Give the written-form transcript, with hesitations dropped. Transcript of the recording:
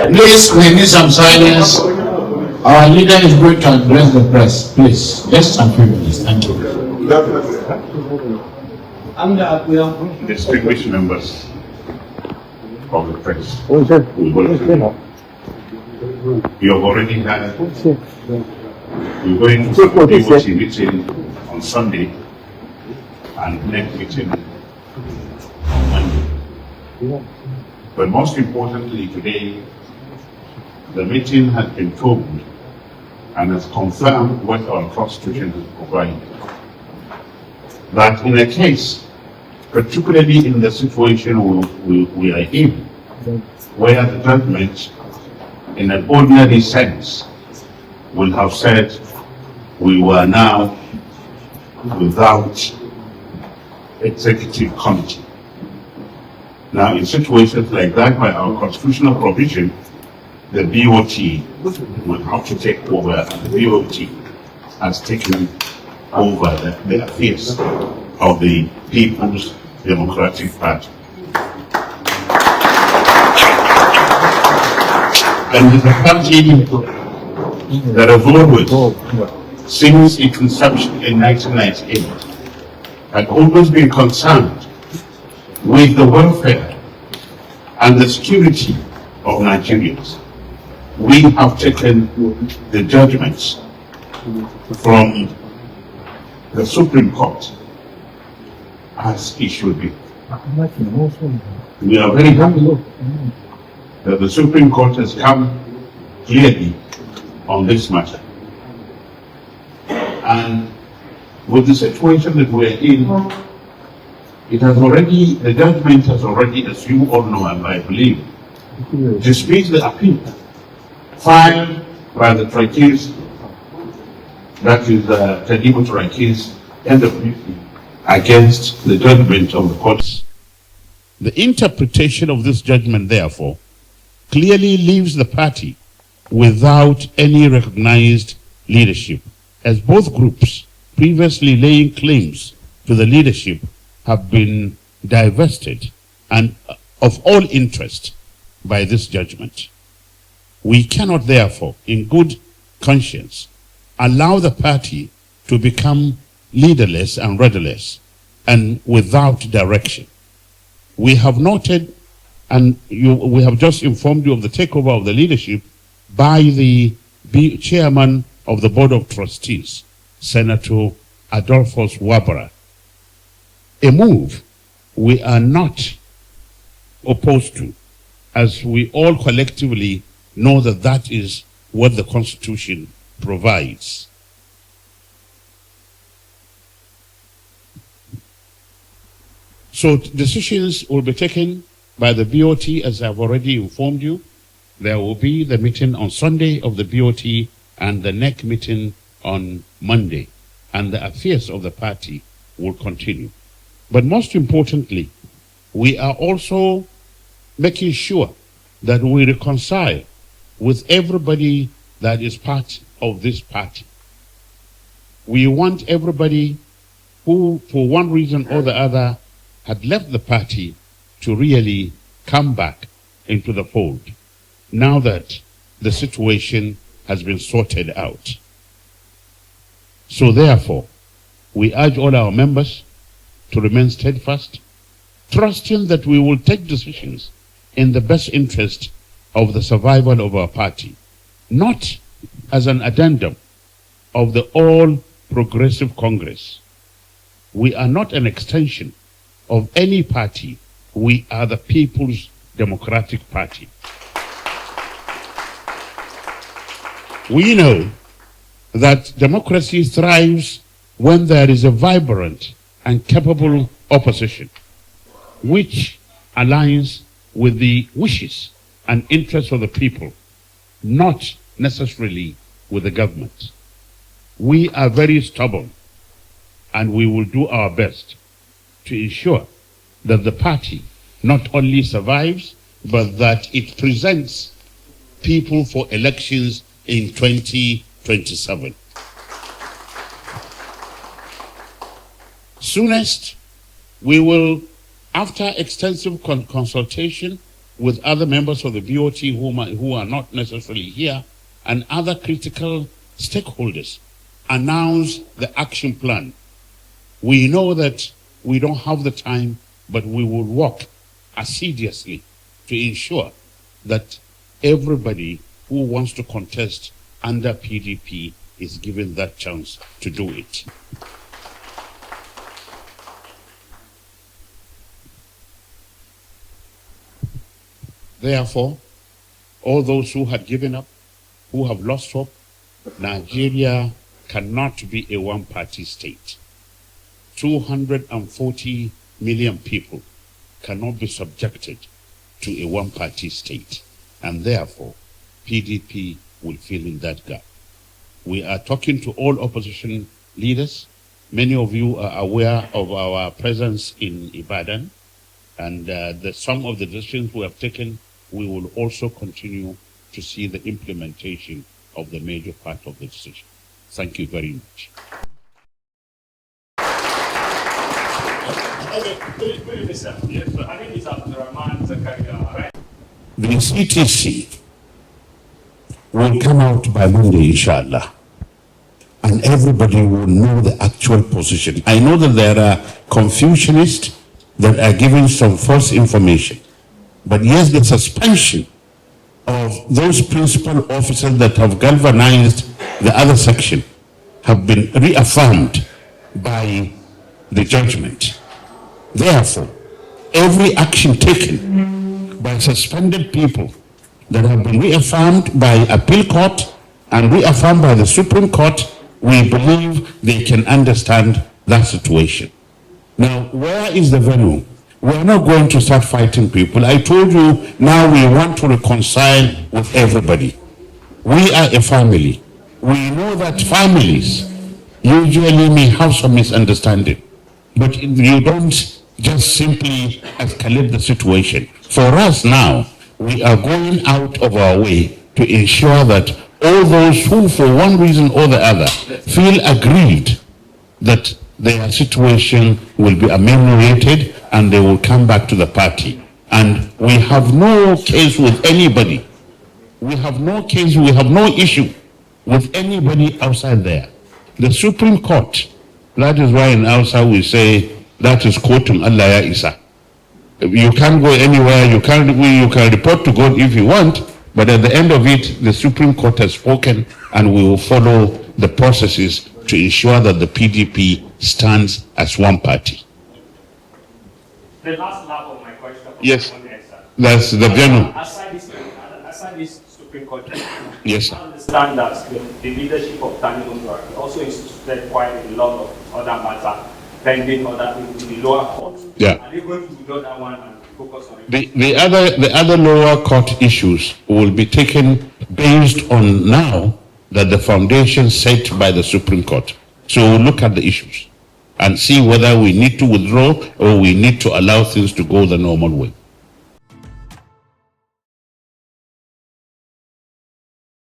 Please, we need some silence. Our leader is going to address the press. Please, just some few minutes. Thank you. Distinguished members of the press, you have already had, we're going to the BoT meeting on Sunday and next meeting on Monday. But most importantly today, the meeting has been told and has confirmed what our Constitution has provided. That in a case, particularly in the situation we are in, where the judgment, in an ordinary sense, will have said we were now without executive committee. Now, in situations like that, by our constitutional provision, the BoT will have to take over, and the BoT has taken over the affairs of the People's Democratic Party. And it's a party that has always, since its inception in 1998, had always been concerned with the welfare and the security of Nigerians. We have taken the judgments from the Supreme Court as it should be. We are very happy that the Supreme Court has come clearly on this matter. And with the situation that we're in, it has already, the judgment has already, as you all know and I believe, dismissed the appeal filed by the Trustees, that is Tanimu Turaki's NWC, against the judgment of the courts. The interpretation of this judgment, therefore, clearly leaves the party without any recognized leadership, as both groups previously laying claims to the leadership have been divested and of all interest by this judgment. We cannot, therefore, in good conscience, allow the party to become leaderless and rudderless and without direction. We have noted, and we have just informed you of the takeover of the leadership by the chairman of the Board of Trustees, Senator Adolphus Wabara. A move we are not opposed to, as we all collectively know that that is what the Constitution provides. So decisions will be taken by the BoT, as I've already informed you. There will be the meeting on Sunday of the BoT and the next meeting on Monday, and the affairs of the party will continue. But most importantly, we are also making sure that we reconcile with everybody that is part of this party. We want everybody who, for one reason or the other, had left the party to really come back into the fold, now that the situation has been sorted out. So therefore, we urge all our members to remain steadfast, trusting that we will take decisions in the best interest of the survival of our party, not as an addendum of the All Progressive Congress. We are not an extension of any party. We are the People's Democratic Party. We know that democracy thrives when there is a vibrant and capable opposition, which aligns with the wishes and interests of the people, not necessarily with the government. We are very stubborn, and we will do our best to ensure that the party not only survives, but that it presents people for elections in 2027. Soonest, we will, after extensive consultation with other members of the BoT who are not necessarily here, and other critical stakeholders, announce the action plan. We know that we don't have the time, but we will work assiduously to ensure that everybody who wants to contest under PDP is given that chance to do it. Therefore, all those who had given up, who have lost hope, Nigeria cannot be a one-party state. 240 million people cannot be subjected to a one-party state, and therefore PDP will fill in that gap. We are talking to all opposition leaders. Many of you are aware of our presence in Ibadan, and some of the decisions we have taken, we will also continue to see the implementation of the major part of the decision. Thank you very much. The CTC will come out by Monday, inshallah, and everybody will know the actual position. I know that there are confusionists that are giving some false information, but yes, the suspension of those principal officers that have galvanized the other section have been reaffirmed by the judgment. Therefore, every action taken by suspended people that have been reaffirmed by appeal court and reaffirmed by the Supreme Court, we believe they can understand that situation. Now, where is the venue? We are not going to start fighting people. I told you, now we want to reconcile with everybody. We are a family. We know that families usually may have some misunderstanding, but you don't just simply escalate the situation. For us now, we are going out of our way to ensure that all those who, for one reason or the other, feel aggrieved that their situation will be ameliorated and they will come back to the party. And we have no case with anybody. We have no case, we have no issue with anybody outside there. The Supreme Court, that is why in Hausa we say, that is quoting Allah ya Isa. You can't go anywhere, you can report to God if you want, but at the end of it, the Supreme Court has spoken, and we will follow the processes to ensure that the PDP stands as one party. The last lap of my question. Yes, that's the general. Aside this Supreme Court, yes, sir. I understand that the leadership of Tanimu Turaki also instituted quite a lot of other matters pending in the lower court. Yeah. Are they going to withdraw that one and focus on it? The other lower court issues will be taken based on now that the foundation set by the Supreme Court. So we'll look at the issues and see whether we need to withdraw or we need to allow things to go the normal way.